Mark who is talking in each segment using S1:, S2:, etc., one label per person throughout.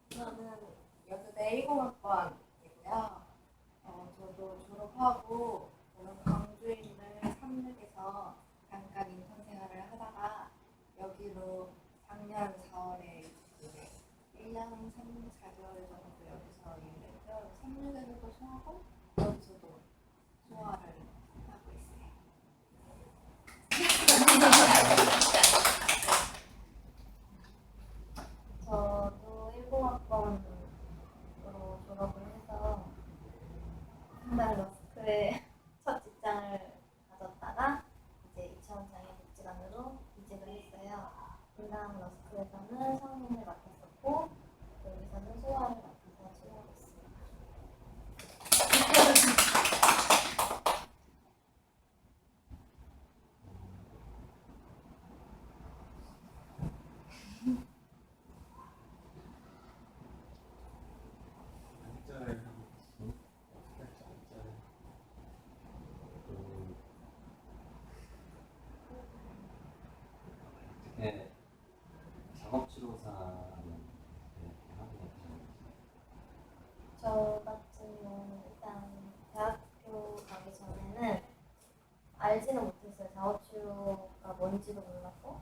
S1: 저는 여수대 10학번이고요. 저도 졸업하고 저는 광주에 있는 삼육에서 잠깐 인턴 생활을 하다가 여기로 작년 4월에 1년 3, 4개월 정도 여기서 일을 했고요. 삼육에서도 수하고 여기서도 수화를 하고 있어요.
S2: 저도 10학번으로 졸업을 해서 한달 러스크에 첫 직장을 가졌다가 이제 2천 장애복지관으로 이직을 했어요. 분당 러스크에서는 성인을 맡았었고 여기서는 소아를 맡아서 치료하고 있습니다.
S3: 어떻게 작업치료사는 하게 되셨나요?
S2: 저 같은 경우는 일단 대학교 가기 전에는 알지는 못했어요. 작업치료가 뭔지도 몰랐고,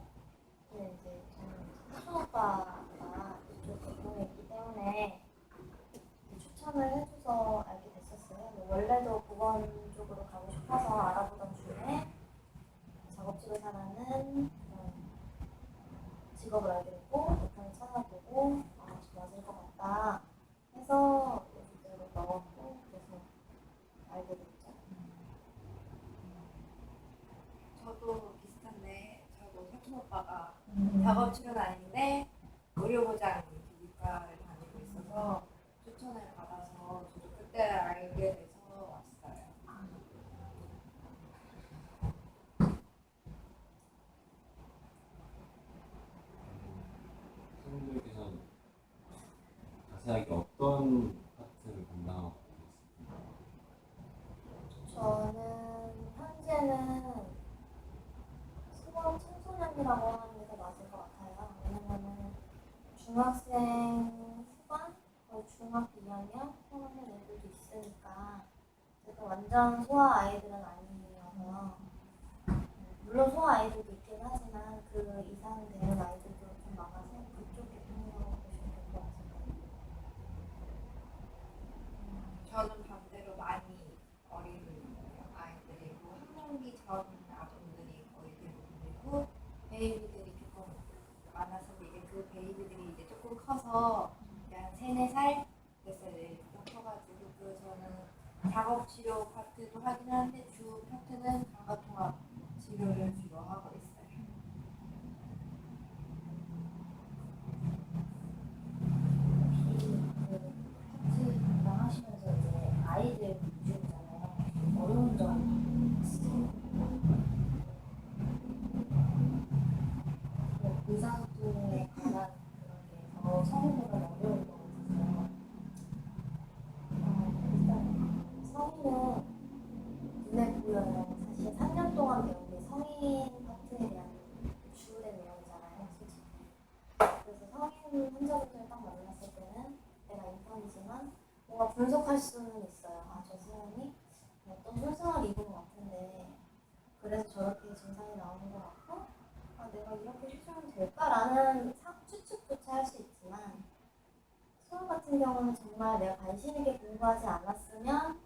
S2: 근데 이제 저는 사수오빠가 이쪽 전공에 있기 때문에 추천을 해줘서 알게 됐었어요. 원래도 보건 쪽으로 가고 싶어서 알아보던 중에 작업치료사라는 그런 직업을 알게 됐고, doktor을 찾아보고 맞을 것 같다 해서 이대로 넣었고, 그래서 알게 됐죠.
S1: 저도 비슷한데 저도 사촌 오빠가 작업치료는 아닌데 의료보장 기기과를 다니고 있어서 추천을 받아서 저도 그때 알게 돼서 왔어요.
S3: 선생님께서는 자세하게 어떤 파트를 담당하고 계십니까?
S2: 저는 현재는 수험 청소년이라고 하는 게 더 맞을 것 같아요. 왜냐면은 중학생 후반, 거의 중학교 2학년, 3학년 애들도 있으니까 제가 완전 소아 아이들은 아니어서 물론 소아 아이들도 있긴 하지만 그 이상 되는 아이들도 좀 많아서 그쪽에 편이라고 보시면 될 것 같아요.
S1: 저는 반대로 많이 어린 아이들이고 학령기 전 아동들이 거의 대부분이고 베이비들이 조금 많아서 이제 그 베이비들이 이제 조금 커서 그냥 3, 4살 됐을 때 커가지고 그 저는 작업치료 파트도 하긴 하는데 주 파트는 감각통합 치료를 주로 하고 있어요.
S2: 혹시 그 파트 담당하시면서 이제 아이들 위주잖아요. 어려운 점이 있으세요? 의사소통에 관한 그런 게 더 성인보다 어려울 것 같아서 일단 성인은 눈에 보여요. 사실 3년 동안 배운 게 성인 파트에 대한 주된 내용이잖아요. 솔직히. 그래서 성인 환자분들 딱 만났을 때는 내가 인턴이지만 뭔가 분석할 수는 있어요. 아, 저 사람이 어떤 손상을 입은 것 같은데 그래서 저렇게 증상이 나오는 것 같고 아, 내가 이렇게 수술하면 될까라는 추측조차 할 수 있지만 수학 같은 경우는 정말 내가 관심 있게 공부하지 않았으면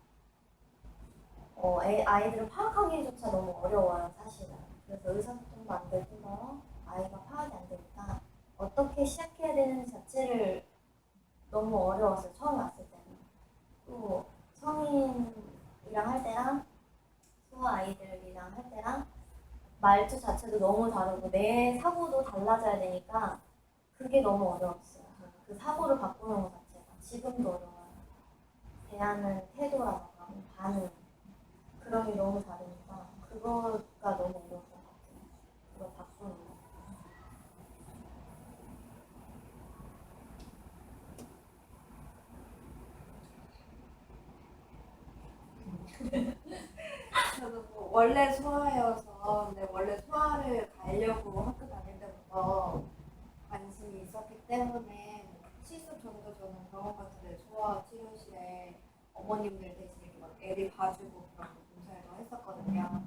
S2: 아이들을 파악하기조차 너무 어려워요, 사실은. 그래서 의사소통도 안 될 뿐더러 아이가 파악이 안 되니까 어떻게 시작해야 되는지 자체를 너무 어려웠어요, 처음에 왔을 때는. 또 성인이랑 할 때랑 소아 아이들이랑 할 때랑 말투 자체도 너무 다르고 내 사고도 달라져야 되니까 그게 너무 어려웠어요. 그 사고를 바꾸는 것 자체가 지금도 어려워요. 대하는 태도라던가 반응 그런 게 너무 다르니까 그거가 너무 어려웠던 것 같아요. 그걸 바꾸는 거.
S1: 저는 뭐 원래 소아여서 근데 원래 소아를 가려고 학교 다닐 때부터 관심이 있었기 때문에 실습전도 저는 병원 같은 데 소아 치료실에 어머님들 대신 이렇게 막 애들 봐주고 그런 거 봉사활동 했었거든요.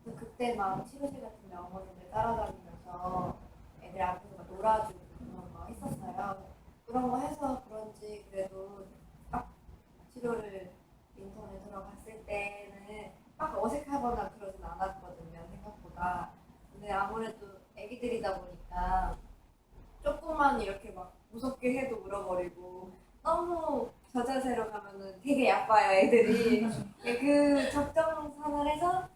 S1: 그래서 그때 막 치료실 같은 데 어머님들 따라다니면서 애들 앞에서 막 놀아주고 그런 거 했었어요. 그런 거 해서 그런지 그래도 딱 치료를 인턴에 들어갔을 때는 막 어색하거나 그러진 않았거든요, 생각보다. 근데 아무래도 애기들이다 보니까 조금만 이렇게 막 무섭게 해도 울어버리고 너무 저자세로 가면은 되게 야빠요, 애들이. 그 적정선을 해서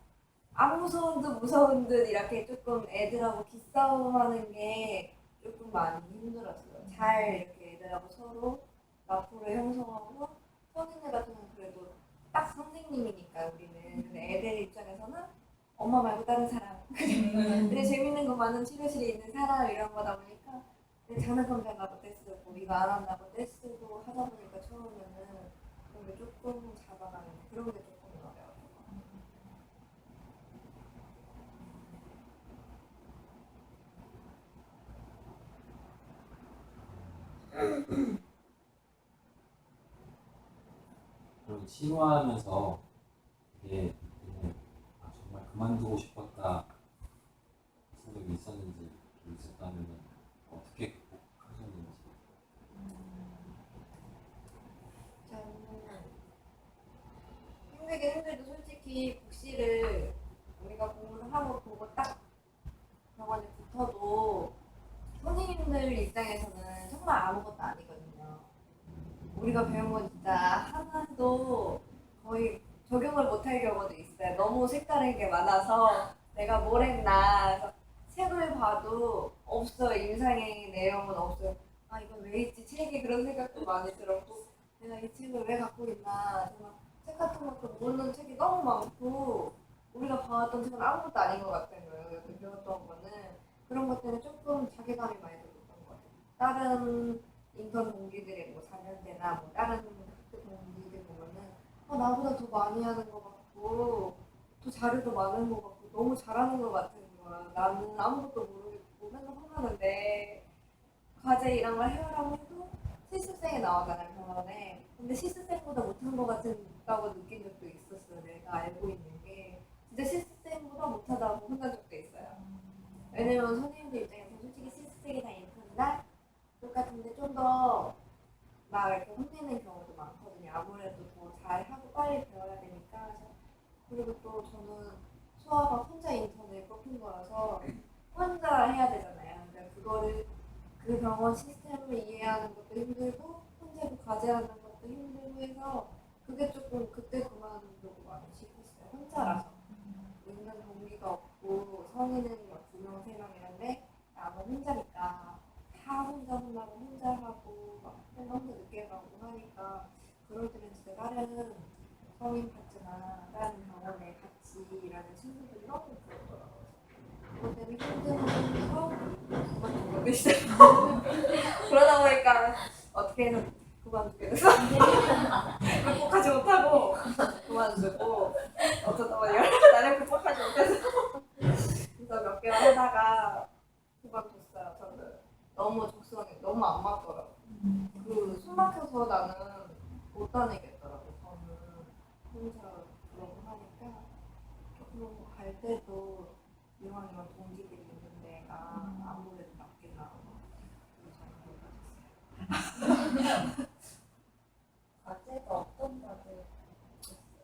S1: 안 무서운 듯 무서운 듯 이렇게 조금 애들하고 기싸움하는 게 조금 많이 힘들었어요. 잘 이렇게 애들하고 서로 라포를 형성하고 성인들 같은 경우는 그래도 딱 선생님이니까 우리는. 근데 애들 입장에서는 엄마 말고 다른 사람. 근데 재밌는 거 많은 치료실에 있는 사람 이런 거다 보니까 장난감 잘 나고 떼쓰고 이거 안 한다고 떼쓰고 하다 보니까 처음에는 그런 게 조금 잡아가는 그런 게 조금 어려워요.
S3: 그럼 치료하면서 이게 그냥 정말 그만두고 싶었다 생각이 있었는지 있었다면 어떻게 극복하셨는지.
S1: 저는 힘들긴 힘들도 솔직히 복시를 우리가 공부를 하고 보고 딱 병원에 붙어도 선생님들 입장에서는 정말 아무것도 아니거든요. 우리가 배운 건 진짜 하나도 거의 적용을 못할 경우도 있어요. 너무 색다른 게 많아서 내가 뭘 했나. 그래서 책을 봐도 없어요. 인상의 내용은 없어요. 아 이건 왜 있지? 책에 그런 생각도 많이 들었고 내가 이 책을 왜 갖고 있나. 정말 책 같은 것도 모르는 책이 너무 많고 우리가 봐왔던 책은 아무것도 아닌 것 같은 거예요. 여기 배웠던 거는. 그런 것 때문에 조금 자괴감이 많이 들었던 것 같아요. 다른 인턴 동기들이 뭐 4년제나 뭐 다른 학교 동기들 보면은 나보다 더 많이 하는 것 같고 더 자료도 많은 것 같고 너무 잘하는 것 같은 거야. 나는 아무것도 모르겠고 맨날 혼나는데 과제 이런 걸 해오라고 해도 실습생이 나오잖아요, 병원에. 근데 실습생보다 못한 것 같다고 느낀 적도 있었어요. 내가 알고 있는 게 진짜 실습생보다 못하다고 혼난 적도 있어요. 왜냐면 선생님들 입장에서 솔직히 실습생이나 인턴이나 똑같은데 좀 더 막 이렇게 혼내는 경우도 많거든요. 아무래도 더 잘하고 빨리 배워야 되니까. 그리고 또 저는 수아가 혼자 인턴을 뽑힌 거라서 혼자 해야 되잖아요. 그러니까 그거를 그 병원 시스템을 이해하는 것도 힘들고 혼자 그 과제하는 것도 힘들고 해서 그게 조금 그때 그만두고 많이 싶었어요. 혼자라서. 있는 동기가 없고 성인은 막 2명, 3명 이런데 나는 혼자니까 다 혼자 혼나고 혼자 하고 막 맨날 혼자 늦게 가고 하니까 그럴 때는 진짜 다른 성인 파트나 다른 병원에 같이 일하는 친구들이 너무 부럽더라고요. 그것 때문에 힘들어서 그만두게 시작하고 그러다 보니까 어떻게 해서 그만두게 됐어. 극복하지 못하고 그만두고 어쩌다 보니 나를 극복하지 못해서 그래서 몇 개월 하다가 그만뒀어요. 저는 너무 적성이 너무 안 맞더라고요. 그 숨 막혀서 나는 못 다니겠더라고요. 저는 혼자 그런 거 하니까 조금 갈 때도 이왕이면 동기들이 있는 데가 아무래도 낫게 나오고
S2: 과제가 어떤 과제?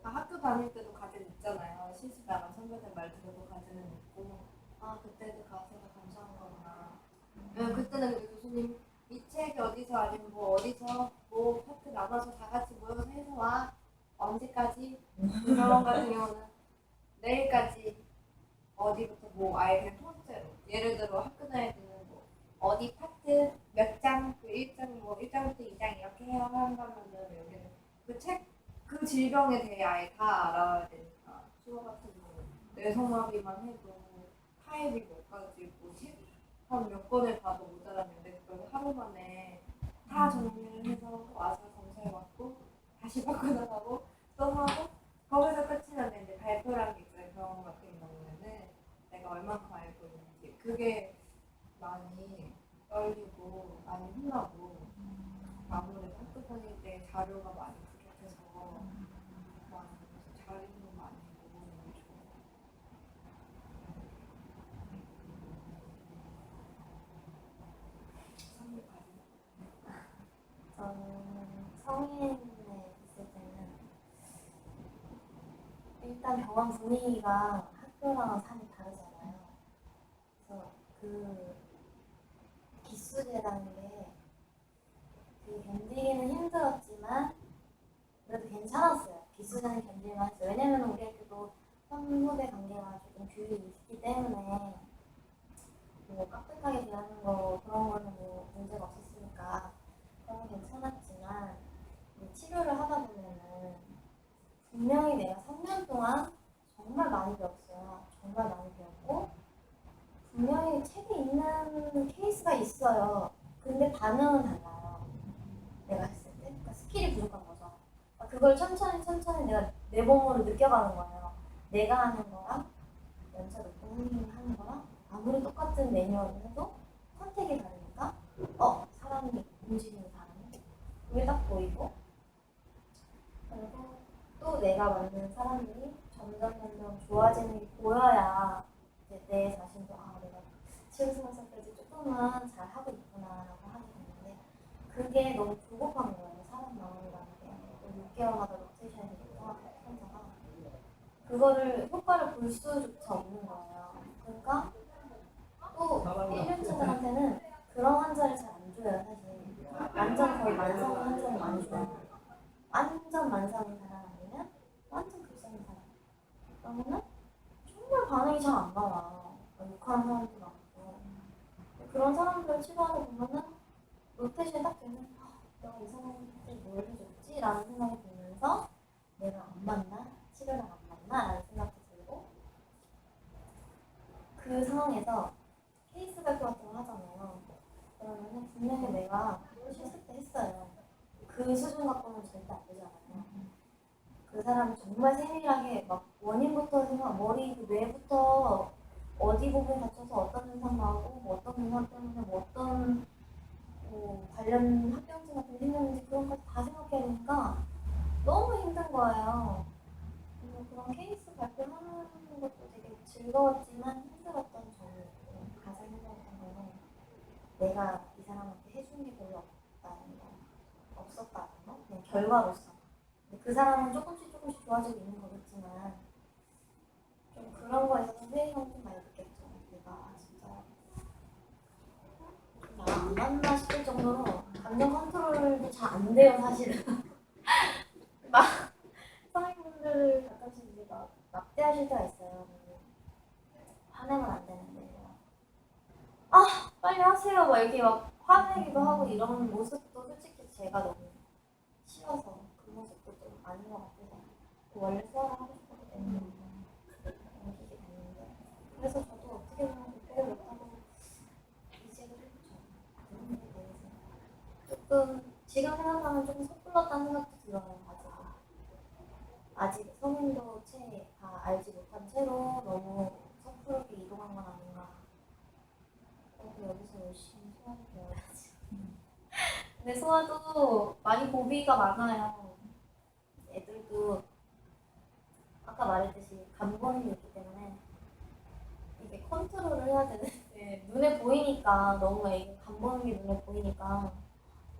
S1: 학교 다닐 때도 과제는 있잖아요. 실습 나간 선배들 말 들어도 과제는 있고 그때도 과제가 감사한 거구나. 그때는 근데 교수님 이 책이 어디서 아니면 뭐 어디서 뭐 파트 나눠서 다 같이 모여서 해서 와. 언제까지? 병원 같은 경우는 내일까지 어디부터 뭐 아예 그냥 통째로 예를 들어 학교 다닐 때는 뭐 어디 파트 몇 장, 그 1장 뭐 1장부터 2장 이렇게 해야 한다면은 여기는 그 책 그 질병에 대해 아예 다 알아야 되니까 수어 같은 경우는 뇌성마비만 해도 타입이 몇 가지 뭐지? 한 몇 권을 봐도 모자랐는데 그걸 하루 만에 다 정리를 해서 와서 검사해 왔고 다시 바꿔 나가고 또 하고 거기서 끝이면 되는데 발표라는 게 있어요. 병원 같은 경우에는 내가 얼만큼 알고 있는지 그게 많이 떨리고 많이 혼나고 아무래도 학교 다닐 때 자료가 많이 부족해서 많이 자료도 많이 보고 선물 받은
S2: 저는 성인에 있을 때는 일단 병원 분위기가 학교랑 삶이 다르잖아요. 그래서 그 기수제라는 게 되게 견디기는 힘들었지만 그래도 괜찮았어요. 기수제는 견딜만 했어요. 왜냐면 우리한테도 선후배 관계가 조금 규율이 있기 때문에 뭐 깍듯하게 대하는 거 그런 거는 뭐 문제가 없었으니까 그런 건 괜찮았지만 이 치료를 하다 보면은 분명히 내가 3년 동안 정말 많이 배웠어요. 정말 많이 배웠고 분명히 책에 있는 케이스가 있어요. 근데 반응은 달라요. 내가 했을 때. 그러니까 스킬이 부족한 거죠. 그러니까 그걸 천천히 내가 내 몸으로 느껴가는 거예요. 내가 하는 거랑 연차 높은 선생님이 하는 거랑 아무리 똑같은 매뉴얼을 해도 선택이 다르니까 사람이 움직이는 사람이 그게 딱 보이고 그리고 또 내가 만든 사람들이 점점 좋아지는 게 보여야 이제 내 자신도 내가 치료생활까지 조금은 잘 하고 있구나라고 하게 되는데 그게 너무 조급한 거예요. 사람 마음이라는 게 6개월마다 로테이션이 되니까 환자가 그거를 효과를 볼 수조차 없는 거예요. 그러니까 또 1년차들한테는 그런 환자를 잘 안 줘요. 사실 완전 거의 만성 환자를 많이 줘요. 완전 만성인 사람 아니면 완전 급성인 사람 그러면은 정말 반응이 잘 안 나와요. 욕하는 사람도 많고 그런 사람들을 치료하다 보면은 로테이션이 딱 되면 내가 이 사람한테 뭘 해줬지? 라는 생각이 들면서 내가 안 맞나? 치료를 안 맞나? 라는 생각도 들고 그 상황에서 케이스 발표 같은 거 하잖아요. 그러면은 분명히 내가 실습 때 했어요. 그 수준 갖고는 절대 안 되잖아요. 그 사람이 정말 세밀하게 막 원인부터 생각, 머리 그 뇌부터 어디 부분이 다쳐서 어떤 증상 나오고 뭐 어떤 증상 때문에 뭐 어떤 관련 합병증 같은 게 생겼는지 그런 것까지 다 생각해야 되니까 너무 힘든 거예요. 그래서 그런 케이스 발표하는 것도 되게 즐거웠지만 힘들었던 점이 있고 가장 힘들었던 거는 내가 이 사람한테 해준 게 별로 없다는 거, 없었다는 거, 그냥 결과로서. 근데 그 사람은 조금씩 좋아지고 있는 거겠지만 좀 그런 거에 있어서 회의감 좀 많이 느꼈죠. 내가 진짜 안 맞나 싶을 정도로 감정 컨트롤도 잘 안 돼요, 사실은. 막 성인분들 가끔씩 이제 막 막대하실 때가 있어요. 화내면 안 되는데 빨리 하세요 막 이렇게 막 화내기도 하고 이런 모습도 솔직히 제가 너무 싫어서 그 모습도 좀 아닌 것 같아서 원래 수화를 하고 싶었기 때문에 옮기게 됐는데 그래서 저도 어떻게 보면 극복을 못하고 이직을 했죠. 그런 거에 대해서 조금 지금 생각하면 좀 섣불렀다는 생각도 들어요. 아직 성인도 채 다 알지 못한 채로 너무 섣부르게 이동한 건 아닌가. 여기서 열심히 소화를 배워야지. 근데 소화도 많이 고비가 많아요. 애들도 아까 말했듯이 감본이 있기 때문에 이게 컨트롤을 해야 되는데 눈에 보이니까 너무 애기 감보는 게 눈에 보이니까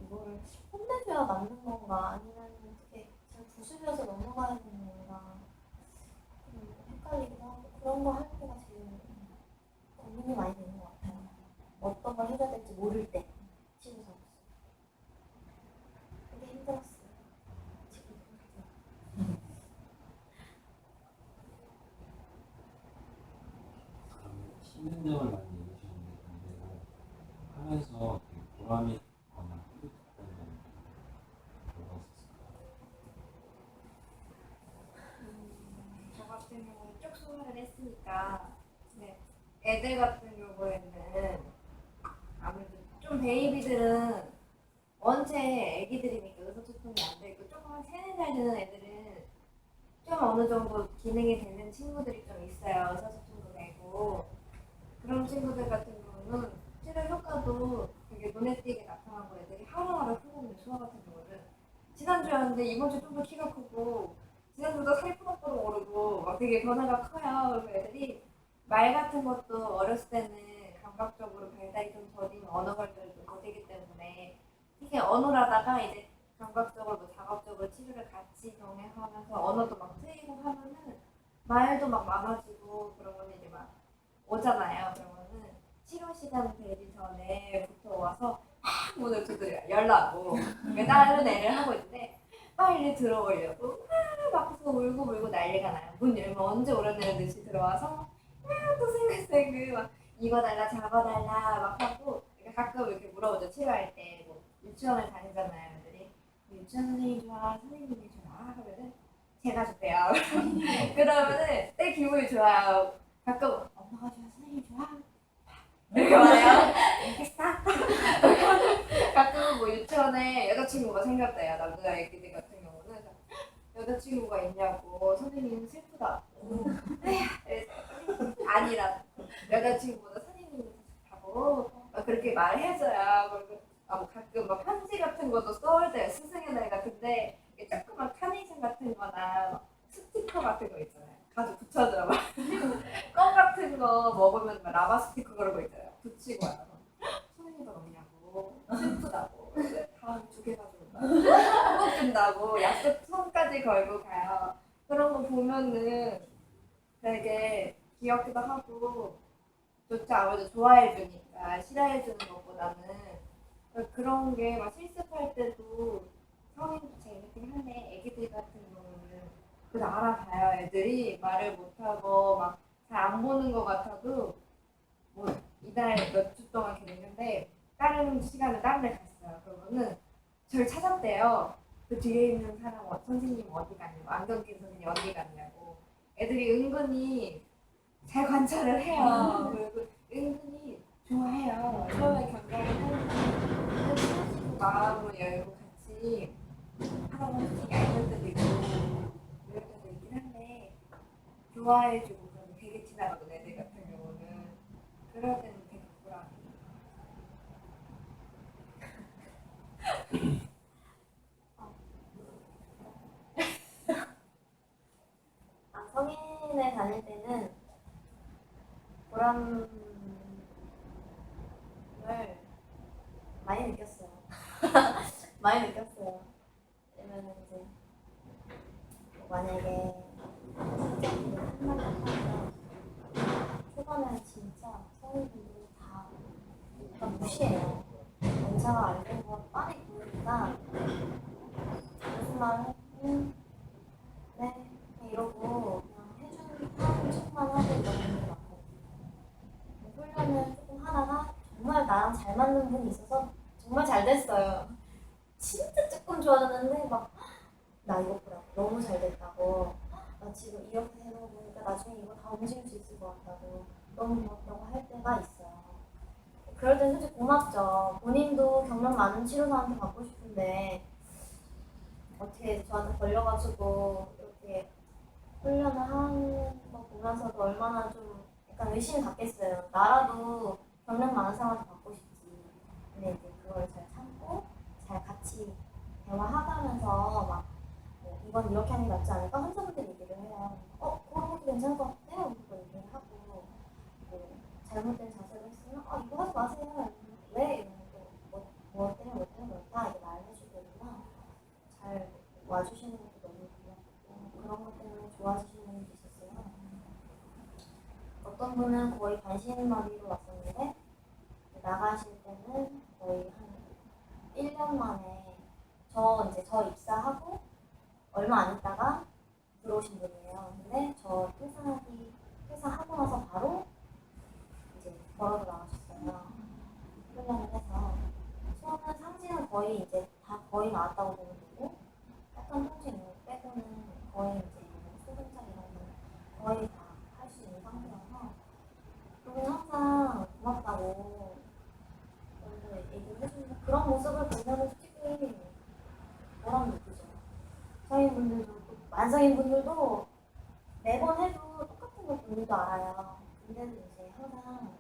S2: 이거를 혼내줘야 맞는 건가 아니면 어떻게 잘 부수면서 넘어가야 되는 건가 헷갈리기도 하고 그런 거 할 때가 제일 고민이 많이 되는 것 같아요. 어떤 걸 해줘야 될지 모를 때 치료사로서 그게 힘들었어요. 지금
S3: 그러면 힘든 점을 많이 얘기하셨는데 반대로 하면서 되게 보람이 있거나 뿌듯했던 점이 뭐가 있었을까요?
S1: 저 같은 경우는 쭉 수화를 했으니까 애들 같은 경우에는 아무래도 좀 베이비들은 원체 애기들이니까 의사소통이 안 되고 조금 세네 살 되는 애들은 좀 어느 정도 기능이 되는 친구들이 좀 있어요. 의사소통도 되고 그런 친구들 같은 경우는 치료 효과도 눈에 띄게 나타나고 애들이 하루하루 크고 있는 수아 같은 경우는 지난주였는데 이번 주 좀 더 키가 크고 지난주보다 살이 푸덕푸덕 오르고 막 되게 변화가 커요. 그래서 애들이 말 같은 것도 어렸을 때는 감각적으로 발달이 좀 더딘 언어 발달이 좀 더디기 때문에 특히 언어라다가 이제 감각적으로 뭐 작업적으로 치료를 같이 병행하면서 언어도 막 트이고 하면은 말도 막 많아지고 그러면 이제 막 오잖아요. 그러면은 치료 시간 되기 전에 부터 와서 막 문을 두드려요. 열라고. 다른 애를 하고 있는데 빨리 들어오려고 막 울고 울고 난리가 나요. 문 열면 언제 오려내는 듯이 들어와서 또 생글생글 막 이거 달라 저거 달라 막 하고 그러니까 가끔 이렇게 물어보죠. 치료할 때 뭐 유치원을 다니잖아요. 애들이 유치원 선생님이 좋아 선생님이 좋아 하면은 제가 좋대요. 그러면은 되게 기분이 좋아요. 가끔 엄마가 좋아 선생님이 좋아 이렇게 말해요. 알겠어. 가끔 뭐 유치원에 여자친구가 생겼대요. 남자애기들 같은 경우는 여자친구가 있냐고 선생님은 슬프다고 아니라 여자친구보다 선생님이 더 좋다고 막 그렇게 말해줘야 그리고 뭐 가끔 막 편지 같은 것도 써올 때 스승의 날 같은데 조그만 카네이션 같은 거나 막 스티커 같은 거 있잖아요. 가서 붙여줘 막 껌 같은 거 먹으면 막 라바 스티커 그런 거 있잖아요. 붙이고 와요. 선생님도 없냐고 슬프다고 다음 2개 가져온다. 한국 준다고 약속 손까지 걸고 가요. 그런 거 보면은 되게 귀엽기도 하고 좋죠. 아무래도 좋아해 주니까 싫어해 주는 것보다는 그런 게 막 실습할 때도 성인도 재밌긴 한데 애기들 같은 경우는 그래도 알아봐요. 애들이 말을 못하고 막 잘 안 보는 것 같아도 뭐 이달 몇 주 동안 계셨는데 다른 시간에 다른 데 갔어요. 그러면은 저를 찾았대요. 그 뒤에 있는 사람 선생님 어디 갔냐고 안경 낀 선생님 어디 갔냐고 애들이 은근히 잘 관찰을 해요. 그리고 은근히 좋아해요. 처음에 경감을 하는데 친해지고 마음을 열고 같이 하다 보면 솔직히 얄미울 때도 있고 이럴 때도 있긴 한데 좋아해주고 그러면 되게 지나가던 애들 같은 경우는 그럴 때는 되게 불안해.
S2: 성인에 다닐 때는 보람을 많이 느꼈어요. 많이 느꼈어요. 왜냐면 이제 만약에 학생들이 한마디 하면 초반에 진짜 성인분들이 다 무시해요. 연차가 안 된 거 빤히 보니까 무슨 말을 네 그냥 이러고 그냥 해주는 척만 하고 이러는 게 많고 훈련을 조금 하다가 정말 나랑 잘 맞는 분이 있어서 정말 잘 됐어요. 진짜 조금 좋아졌는데 막 나 이거 보라고 너무 잘 됐다고 나 지금 이렇게 해놓은 보니까 나중에 이거 다 움직일 수 있을 것 같다고 너무 고맙다고 할 때가 있어요. 그럴 땐 솔직히 고맙죠. 본인도 경력 많은 치료사한테 받고 싶은데 어떻게 저한테 걸려가지고 이렇게 훈련을 하는 거 보면서도 얼마나 좀 약간 의심이 갔겠어요. 나라도 경력 많은 사람한테 받고 싶지. 근데 이제 그걸 잘 참고 잘 같이 대화하면서 막 이건 이렇게 하는 게 낫지 않을까? 환자분들 얘기를 해요. 그런 것도 괜찮을 것 같아요. 그거 얘기를 하고 뭐 잘못된 자세로 했으면 이거 하지 마세요. 왜? 이런 뭐 때문에 그렇다 이렇게 말해주거나 잘 와주시는 것도 너무 고맙고 그런 것 때문에 좋아지시는 분도 있었어요. 어떤 분은 거의 반신마비로 왔었는데 나가실 때는 거의 한 1년 만에 저 입사하고 얼마 안 있다가 들어오신 분이에요. 근데 저 퇴사하고 나서 바로 이제 걸어서 나가셨어요. 훈련을 해서 손은 상지는 거의 이제 다 거의 나왔다고 보면 되고 약간 통증 있는 거 빼고는 거의 이제 수근장 이런 거 거의 다 할 수 있는 상태라서 그분 항상 고맙다고 얘기를 해주는데 그런 모습을 보면 솔직히 보람 느끼죠. 성인분들도 만성인분들도 매번 해도 똑같은 걸 본인도 알아요. 근데도 이제 항상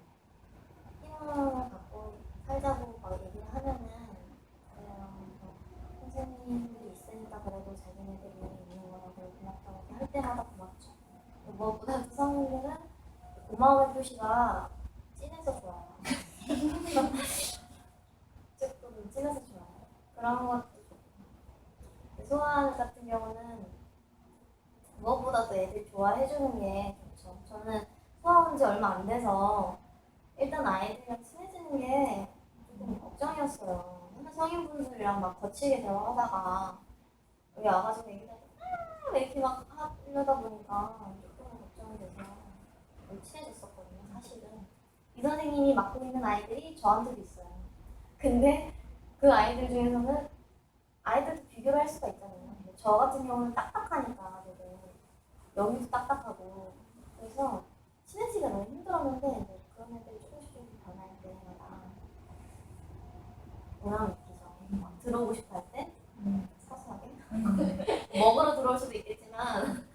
S2: 희망을 갖고 살자고 막 얘기를 하면은 그래요. 선생님들이 있으니까 그래도 자기네들이 있는 거라고 고맙다고 할 때마다 고맙죠. 무엇보다 그 성인들은 고마움의 표시가 진해서 좋아요. 조금 진해서 좋아요. 그런 것도 좋고. 소아 같은 경우는 무엇보다도 애들 좋아해주는 게 좋죠. 저는 소아 온 지 얼마 안 돼서 일단 아이들이랑 친해지는 게 조금 걱정이었어요. 맨날 성인분들이랑 막 거칠게 대화하다가 여기 와가지고 얘기를 이렇게 막 하려다 보니까 조금 걱정이 돼서 좀 친해졌었거든요, 사실은. 이 선생님이 맡고 있는 아이들이 저한테도 있어요. 근데 그 아이들 중에서는 아이들도 비교를 할 수가 있잖아요. 저 같은 경우는 딱딱하니까 되게 여기도 딱딱하고 그래서 친해지기가 너무 힘들었는데 이제 그런 애들이 조금씩 변할 때마다 보람 느끼죠. 막 들어오고 싶어 할 때 사소하게 먹으러 들어올 수도 있겠지만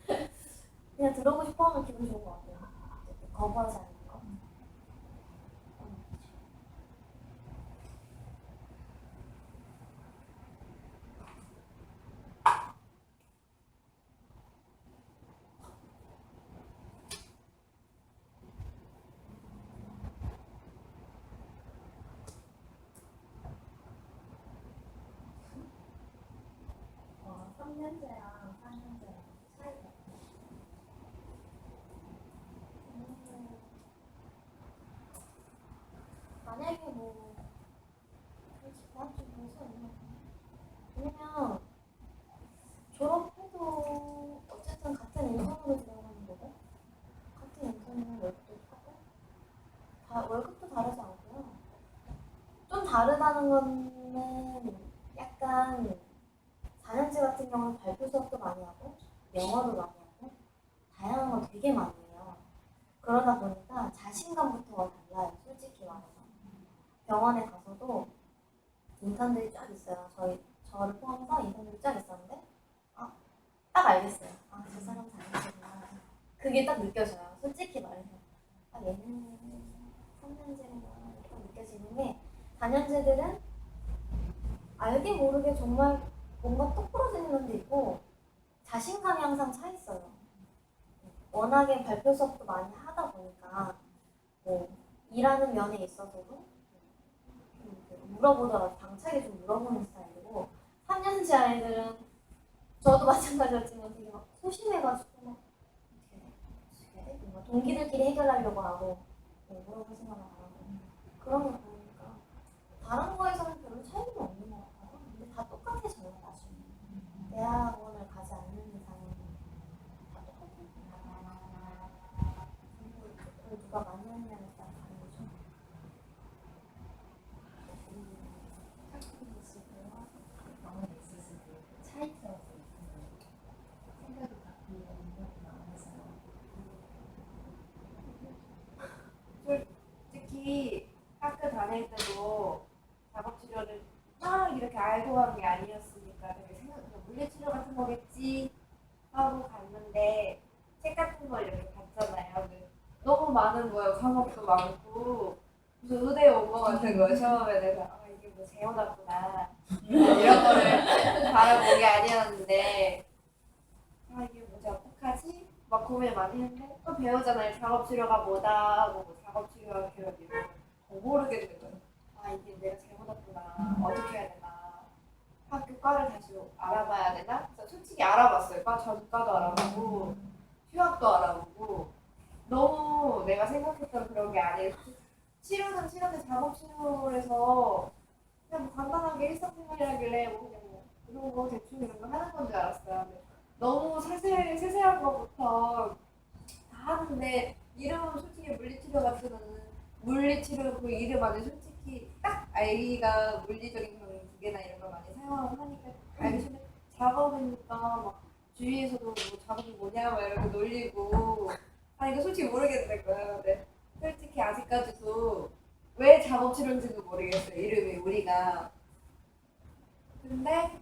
S2: 그냥 들어오고 싶어 하면 기분 좋은 것 같아요. 거부하지 않는 거. 어, 3년제랑 4년제랑 차이가 만약에 뭐 저한테 무서 있나? 왜냐면 졸업해도 어쨌든 같은 인턴으로 들어가는 거고 같은 인턴이면 월급도 똑같고 월급도 다르지 않고요. 좀 다르다는 거는 약간 4년제 같은 경우는 발표 수업도 많이 하고 영어도 많이 하고 다양한 거 되게 많이 해요. 그러다 보니까 자신감부터가 달라요. 솔직히 말해서. 병원에 가서도 인턴들이 쫙 있어요. 저를 포함해서 인턴들이 쫙 있었는데 딱 알겠어요. 저 사람 잘하는구나. 그게 딱 느껴져요. 솔직히 말해서. 얘는 3년제구나 이렇게 딱 느껴지는 게 4년제들은 알게 모르게 정말 뭔가 똑 부러지는 면도 있고 자신감이 항상 차 있어요. 워낙에 발표 수업도 많이 하다 보니까 뭐 일하는 면에 있어서도 물어보더라도 당차게 좀 물어보는 스타일이고 3년째 아이들은 저도 마찬가지였지만 되게 막 소심해가지고 막 어떻게 해? 뭔가 동기들끼리 해결하려고 하고 물어볼 생각을 안 하고 그런 거 보니까 다른 거에서는 별로 차이는 없는 것 같아요. 근데 다 똑같아져요 나중에. 대학원을 가지 않는 이상은 다 똑같아요. 그걸 누가 많이 하느냐에 따라 다른 거죠. 학생이 있을 때와 병원에 있었을 때 차이점이 생각이 바뀌는 것도 많아서
S1: 솔직히 학교 다닐 때도 작업 치료를 막 이렇게 알고 간 게 아니었으니까 되게 그냥 물리치료 같은 거겠지 하고 갔는데 책 같은 걸 이렇게 봤잖아요. 근데 너무 많은 거예요. 과목도 많고 무슨 의대에 온 거 같은 거예요. 처음에 내가 이게 뭐 재워놨구나 이런 거를 바라본 게 아니었는데 이게 뭐지 어떡하지? 막 고민 많이 했는데 또 배우잖아요. 작업치료가 뭐다 하고 뭐 작업치료가 기록 이런 더 모르겠는 거예요. 이게 내가 잘못했구나. 어떻게 해야 되나. 학교 과를 다시 알아봐야 되나? 그래서 솔직히 알아봤어요. 전과도 알아보고 휴학도 알아보고 너무 내가 생각했던 그런 게 아니에요. 치료는 치료인데 작업치료에서 그냥 뭐 간단하게 일상생활이라길래 뭐 그냥 뭐 이런 거 대충 이런 거 하는 건 줄 알았어요. 근데 너무 세세한 거부터 다 하는데 이름은 솔직히 물리치료 같은 거는 물리치료 그 이름 안에 솔직히 딱 알기가 물리적인 그런 기계나 이런 걸 많이 사용하고 하니까 알기 싫은데 작업이니까 막 주위에서도 뭐 작업이 뭐냐 막 이렇게 놀리고 이거 솔직히 모르겠는 거예요. 근데 솔직히 아직까지도 왜 작업치료인지도 모르겠어요. 이름이 우리가. 근데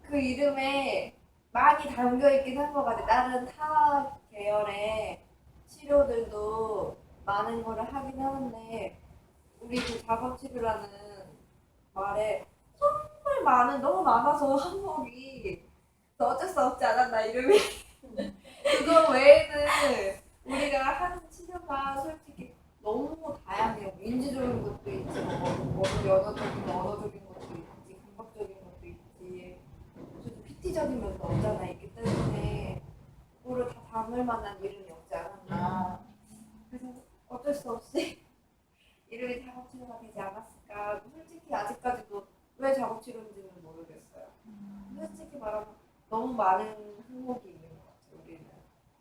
S1: 그 이름에 많이 담겨있긴 한 것 같아요. 다른 타 계열의 치료들도 많은 거를 하긴 하는데 우리 그 작업치료라는 말에 정말 많은 너무 많아서 항목이 어쩔 수 없지 않았나 이름이 그거 외에는 우리가 하는 치료가 솔직히 너무 다양해요. 인지적인 것도 있지, 언어적인 것도 있지, 감각적인 것도 있지. 그래서 PT적인 면도 없잖아 있기 때문에 그거를 다 담을 만한 이름이 없지 않았나. 그래서 어쩔 수 없이 이름이 작업치료가 되지 않았을까. 솔직히 아직까지도 왜 작업치료인지는 모르겠어요. 솔직히 말하면 너무 많은 항목이 있는 것 같아요. 우리는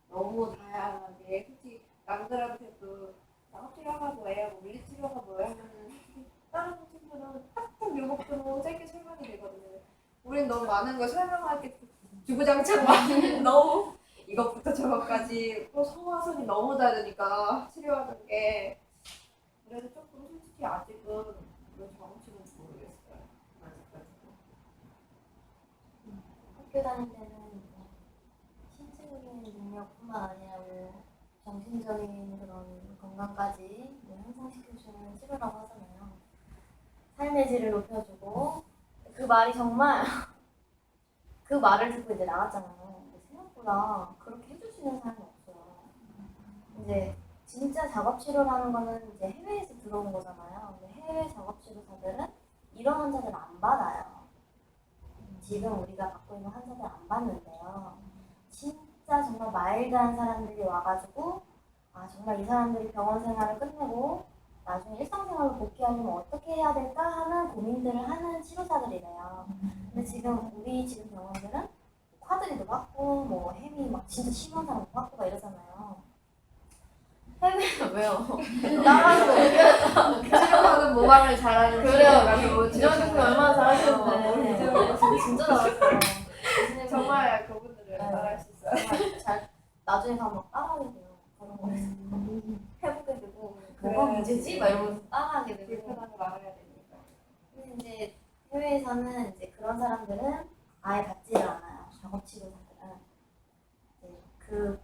S1: 너무 다양하게 솔직히 남들한테도 작업치료가 뭐예요, 물리치료가 뭐예요 하면은 다른 친구는 탁탁 요목조목 짧게 설명이 되거든요. 우리는 너무 많은 걸 설명할 게 주구장창 많은 너무 이것부터 저것까지 또 소화선이 너무 다르니까 치료하는 게 그래서 조금 솔직히 아직은 왜 작업치료인지 모르겠어요. 아직까지도.
S2: 학교 다닐 때는 신체적인 능력뿐만 아니라 뭐 정신적인 그런 건강까지 뭐 향상시켜주는 치료라고 하잖아요. 삶의 질을 높여주고 그 말이 정말 그 말을 듣고 이제 나왔잖아요. 근데 생각보다 그렇게 해주시는 사람이 없어요. 이제 진짜 작업치료라는 거는 이제 해외에서 들어온 거잖아요. 근데 해외 작업치료사들은 이런 환자들 안 받아요. 지금 우리가 받고 있는 환자들 안 받는데요. 진짜 정말 마일드한 사람들이 와가지고 아 정말 이 사람들이 병원 생활을 끝내고 나중에 일상생활로 복귀하려면 어떻게 해야 될까 하는 고민들을 하는 치료사들이래요. 근데 지금 우리 지금 병원들은 쿼드리도 받고 뭐 햄이 막 진짜 심한 사람 받고 막 이러잖아요. 해외는 왜요? 나가서
S1: 치료하는 모방을 잘하는
S2: 그래요. 진영 교수님 얼마나 잘하시는데 진짜 잘하셨어요.
S1: 정말 그분들은
S2: 네.
S1: 잘할 수 있어요.
S2: 정말 잘 나중에 가면 막 따라하게 돼요. 그런 거 해보게 되고 뭐가 문제지? 막 이러면서 따라하게 되고.
S1: 불편하게 말해야 되니까.
S2: 근데 이제 해외에서는 이제 그런 사람들은 아예 받지를 않아요. 작업치료사들은 이제 그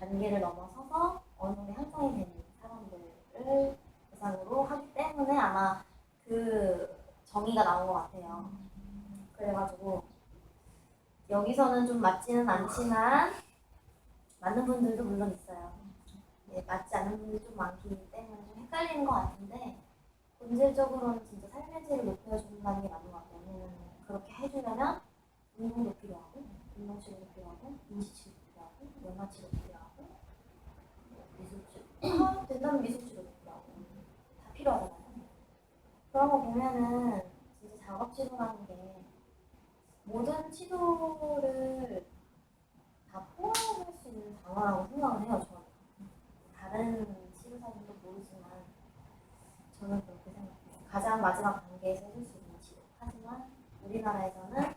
S2: 단계를 넘어서서 어느 정도 향상이 되는 사람들을 대상으로 하기 때문에 아마 그 정의가 나온 것 같아요. 그래가지고 여기서는 좀 맞지는 않지만 맞는 분들도 물론 있어요. 네, 맞지 않는 분들이 좀 많기 때문에 좀 헷갈리는 것 같은데 본질적으로는 진짜 삶의 질을 높여준다는 게 맞는 것 같아요. 왜냐면 그렇게 해주려면 운동도 필요하고 운동치료도 필요하고 인지치료도 필요하고 연화치료도 필요하고 미술치료 된다면 미술치료도 필요하고 다 필요하잖아요. 그런 거 보면은 진짜 작업치료라는 게 모든 치료를 다 포함할 수 있는 단어라고 생각을 해요. 저는 다른 치료사들도 모르지만 저는 그렇게 생각해요. 가장 마지막 단계에서 해줄 수 있는 치료. 하지만 우리나라에서는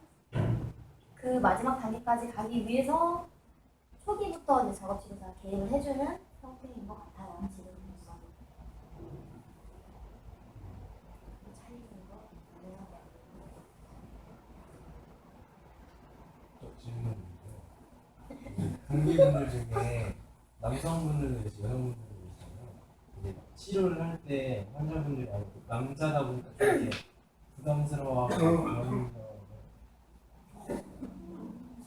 S2: 그 마지막 단계까지 가기 위해서 초기부터 이제 작업치료사가 개입을 해주는 형태인 것 같아요. 지금으로서. 차이인 거 같아요.
S4: 동기분들 중에 남성분들도 계시고 여성분들도 계시잖아요. 이제 치료를 할 때 환자분들이 남자다 보니까 좀 이렇게 부담스러워하고 그런 거.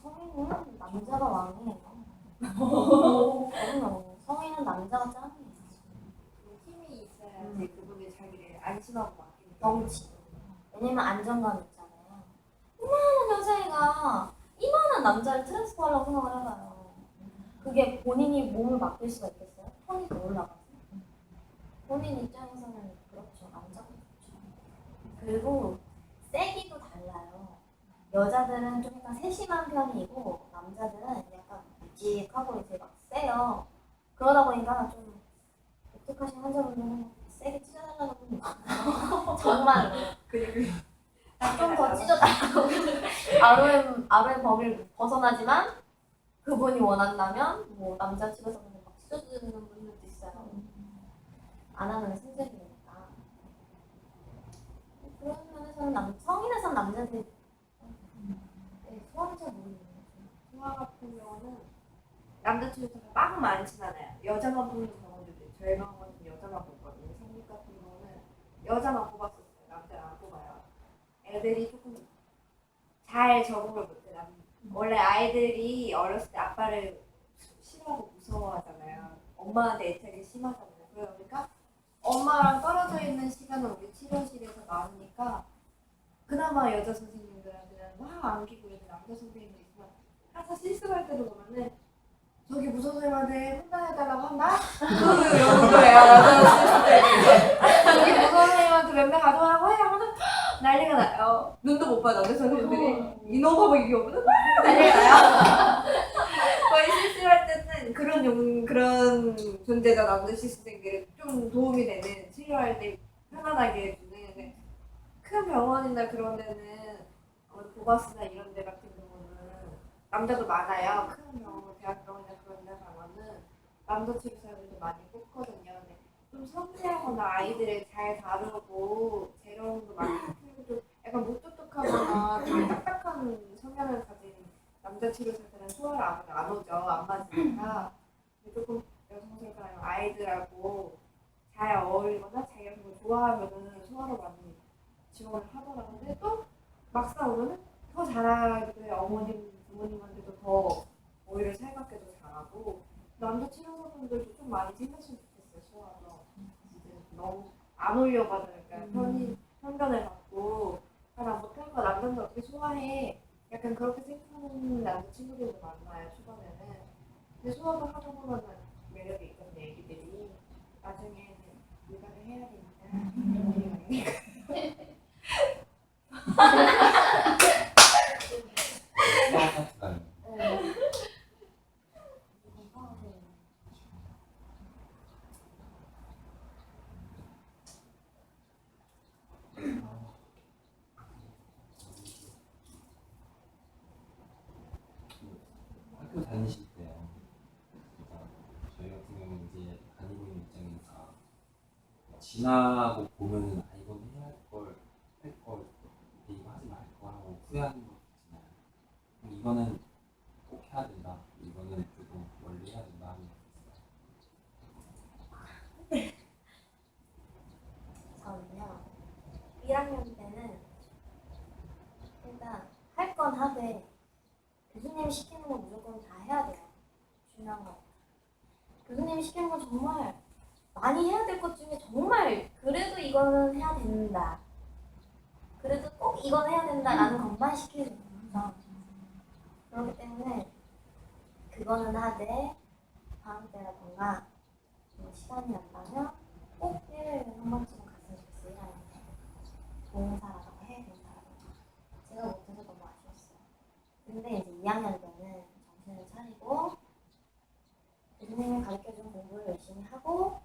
S2: 성인은 남자가 왕이에요. 그럼요. 성인은 남자가 짱이에요.
S1: 힘이 있어야지 그분이 자기를 안심하고 맡기는
S2: 덩치. 왜냐면 안정감이 있잖아요. 이만한 여자애가 이만한 남자를 트랜스퍼하려고 생각을 해봐요. 그게 본인이 몸을 맡길 수가 있겠어요? 톤이 더 올라가서. 본인 입장에서는 그렇죠. 남자가 그렇죠. 그리고 세기도 달라요. 여자들은 좀 약간 세심한 편이고 남자들은 약간 묵직하고 이제 막 세요. 그러다 보니까 좀 독특하신 환자분들은 세게 찢어달라는 분이 많아요. 정말로.
S1: 그리고
S2: 좀 더 찢어달라고. ROM 범위를 벗어나지만 그분이 원한다면 뭐 남자 집에서 그냥 막 찢어주는 분들도 있어요. 안 하면 승질이 되니까. 그런 면에서는 성인에서는 남자들이 소화를 잘 모르겠네요.
S1: 소아 같은 경우는 남자 치료사가 막 많진 않아요. 여자만 보는 병원들도 저희 병원 같은 여자만 뽑았었어요. 남자는 안 뽑아요. 애들이 조금 잘 적응을 못해. 원래 아이들이 어렸을 때 아빠를 싫어하고 무서워하잖아요. 엄마한테 애착이 심하잖아요. 그러니까 엄마랑 떨어져 있는 시간은 우리 치료실에서 많으니까 그나마 여자 선생님들한테는 막 안기고 있는 남자 선생님들 있지만 항상 실수할 때도 보면은 저기 무서운 선생님한테 혼나해달라고 한다? 이러는 거예요. 여자 실수들. 저기 무서운 선생님한테 몇 명 가져가라고 해? 하면 난리가 나요. 눈도 못 봐, 남자 선생님들이. 이놈 봐봐, 이게 오면 난리가 나요. 거의 실수할 때는 그런 존재가 남자 실수생들이 좀 도움이 되는, 치료할 때 편안하게 해주는. 큰 병원이나 그런 데는 보바스나 이런 데 같은 경우는 남자도 많아요. 큰 병원, 대학병원이나 그런 데 가면은 남자 치료사들도 많이 뽑거든요. 근데 좀 섬세하거나 아이들을 잘 다루고 재롱도 많이 풀고 약간 무뚝뚝하거나 좀 딱딱한 성향을 가진 남자 치료사들은 소화를 안 오죠. 안 맞으니까. 조금 여성스럽거나 아이들하고 잘 어울리거나 자기가 그걸 좋아하면은 소화를 많이 지원을 하더라고요. 근데 또 막상 오면은 더 잘하기도 해요. 어머님, 부모님한테도 더 오히려 살갑게도 잘하고 남자 치료사분들도 좀 많이 생겼으면 좋겠어요. 소화가 너무 안 오려고 하잖아요. 편견을 갖고 잘 못하는 거 남자는 어떻게 소화해? 약간 그렇게 생각하는 남자 친구들도 많아요. 초반에는. 근데 소화도 하다 보면은 매력이 있거든요. 애기들이 나중에는 육아를 해야 되니까.
S3: 파트가 학교 다니실 때요. 그러니까 저희 같은 경우는 이제 담임님 입장에서 지나고 보면은 아 이건 해야 할걸 이거 하지 말 거 하고 후회하는 거 있잖아요. 그럼 이거는 꼭 해야 된다. 이거는 조금 원래 해야 된다 하는 거 있어요.
S2: 저는요 1학년 때는 일단 할 건 하되 교수님이 시키는 거 무조건 다 해야 돼요. 중요한 거. 교수님이 시키는 건 정말 많이 해야 될 것 중에 정말 그래도 이거는 해야 된다. 그래도 꼭 이건 해야 된다라는 것만 시키는 거죠. 그렇기 때문에 그거는 하되 방학 때라던가 시간이 난다면 꼭 해외여행 한 번쯤은 갔으면 좋겠어요. 1학년 때. 봉사라던가 해외 봉사라던가. 제가 못해서 너무 아쉬웠어요. 근데 이제 2학년 때는 정신을 차리고 교수님이 가르쳐준 공부를 열심히 하고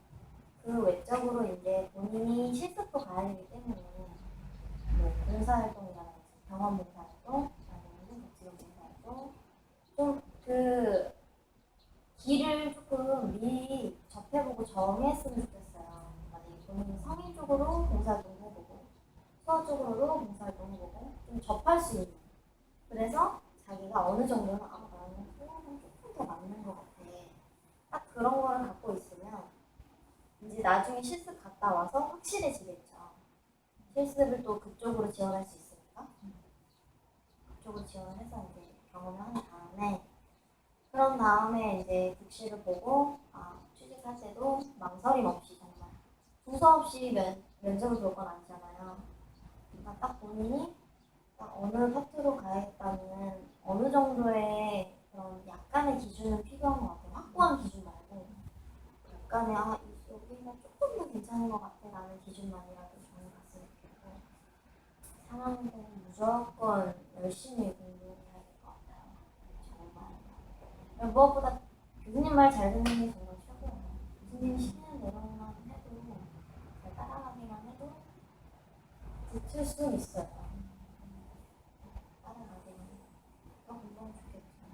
S2: 그 외적으로 이제 본인이 실습도 가야 되기 때문에 뭐 봉사활동이라든지 병원 봉사활동 아니면 복지관 봉사활동 좀 그 길을 조금 미리 접해보고 정했으면 좋겠어요. 만약에 본인이 성의적으로 봉사활동 해보고 수화적으로도 봉사활동 해보고 좀 접할 수 있는 그래서 자기가 어느 정도는 나는 수화는 조금 더 맞는 것 같아. 딱 그런 거를 갖고 있으면 이제 나중에 실습 갔다 와서 확실해지겠죠. 실습을 또 그쪽으로 지원할 수 있으니까 그쪽으로 지원을 해서 이제 경험을 한 다음에 그런 다음에 이제 국시를 보고 취직할 때도 망설임 없이 정말 두서 없이 면접을 볼 건 아니잖아요. 그러니까 딱 본인이 딱 어느 파트로 가야겠다는 어느 정도의 그런 약간의 기준은 필요한 것 같아요. 확고한 기준 말고 약간의 여기가 조금 더 괜찮은 것 같아 라는 기준만이라도 저는 갔으면 좋겠고 3학년 때는 무조건 열심히 공부해야 될 것 같아요. 정말 무엇보다 교수님 말 잘 듣는 게 정말 최고예요. 교수님 시키는 대로만 해도 잘 따라가기만 해도 붙을 수는 있어요. 따라가기만 해도 공부하면 좋겠지만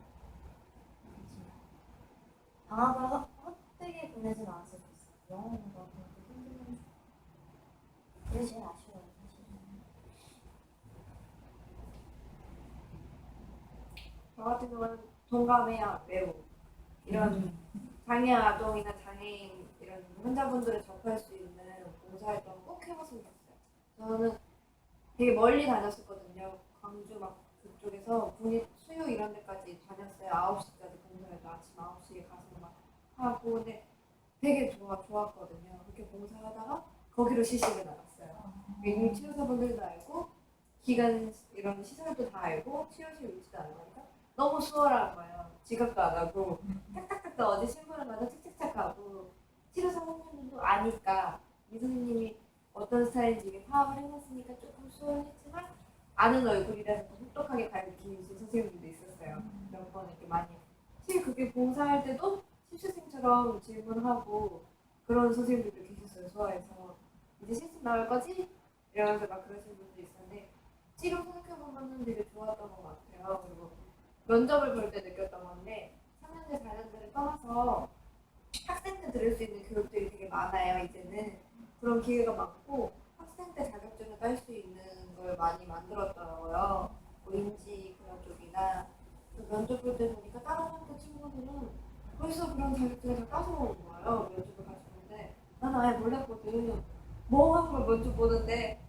S2: 방학을 헛되게 보내진 않았으면 좋겠어요. 영어는 뭐 힘들면 그게 제일 아쉬워요 사실은.
S1: 저 같은 경우는 동감해요. 매우 이런 장애 아동이나 장애인 이런 환자분들을 접할 수 있는 봉사활동 꼭 해봤으면 좋겠어요. 저는 되게 멀리 다녔었거든요. 광주 막 그쪽에서 국립 수요 이런 데까지 다녔어요. 9시까지 봉사해도 아침 9시에 가서 막 하고 근데 되게 좋았거든요. 그렇게 봉사하다가 거기로 시식을 나갔어요. 이미 치료사분들도 알고 기관 이런 시설도 다 알고 치료실 위치도 알고 하니까 너무 수월한 거예요. 지각도 안 하고 탁탁탁 어제 신문을 가서 착착착 가고 치료사 선생님도 아니까 이 선생님이 어떤 스타일인지 이게 파악을 해놨으니까 조금 수월했지만 아는 얼굴이라서 더 혹독하게 가르치신 선생님들도 있었어요. 몇 번 이렇게 많이 사실 그게 봉사할 때도 실습생처럼 질문하고 그런 선생님들도 계셨어요. 소아에서 이제 실습 나올 거지? 이러면서 막 그러신 분도 있었는데 지금 생각해보면 되게 좋았던 것 같아요. 그리고 면접을 볼 때 느꼈던 건데 3년제 4년제를 떠나서 학생 때 들을 수 있는 교육들이 되게 많아요. 이제는 그런 기회가 많고 학생 때 자격증을 딸 수 있는 걸 많이 만들었더라고요. 뭐 인지 그런 쪽이나 면접 볼 때 보니까 다른 학교 친구들은 벌써 그런 자격증을 다 따서 오는 거예요. 면접을 가시는데 나는 아예 몰랐거든. 멍한 걸 먼저 보는데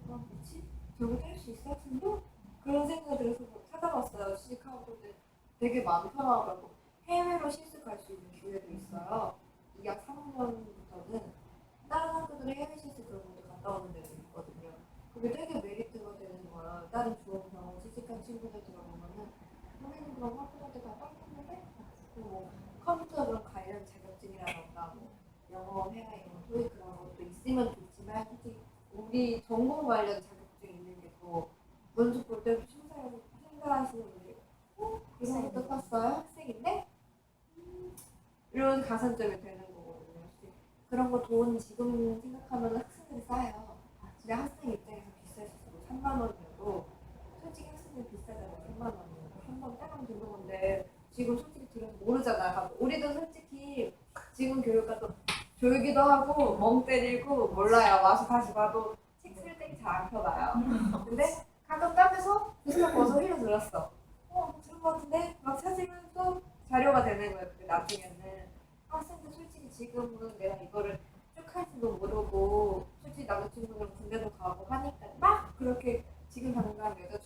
S1: 뭐지? 저거 딸 수 있어 학생도? 그런 생각이 들어서 찾아봤어요. 취직하고 근데 되게 많더라고요. 해외로 실습 갈 수 있는 기회도 있어요. 약 3학년부터는 다른 학교들의 해외 실습 그런 것도 갔다 오는 데도 있거든요. 그게 되게 메리트가 되는 거예요. 다른 좋은 병원 취직한 친구들 들어보면은 선생님 그런 학교들 다 깜깜한데 뭐 컴퓨터 그런 관련 자격증이라던가 뭐 영어 회화 이런 거 토익 그런 것도 있으면 좋지만 솔직히 우리 전공 관련 자격증 있는 게 더 면접 볼 때 심사하시는 분들이 이런 것도 땄어요? 학생인데? 이런 가산점이 되는 거거든요. 그런 거 돈 지금 생각하면 학생들이 싸요. 근데 학생 입장에서 비쌀 수 있고 3만 원이어도 솔직히 학생들 비싸잖아요. 3만 원이면 한번 따가면 되는 건데 지금 솔직히 들어서 모르잖아. 우리도 솔직히 지금 교육과도 졸기도 하고 멍 때리고 몰라요. 와서 다시 봐도 책 쓸 때 잘 안 펴봐요. 근데 가끔 카페에서 비슷한 거서 휘려 들었어. 들은 거 같은데 막 찾으면 또 자료가 되는 거예요. 그게 나중에는 학생들 솔직히 지금은 내가 이거를 쭉 할지도 모르고 솔직히 남자친구는 군대도 가고 하니까 막 그렇게 지금 당장 여자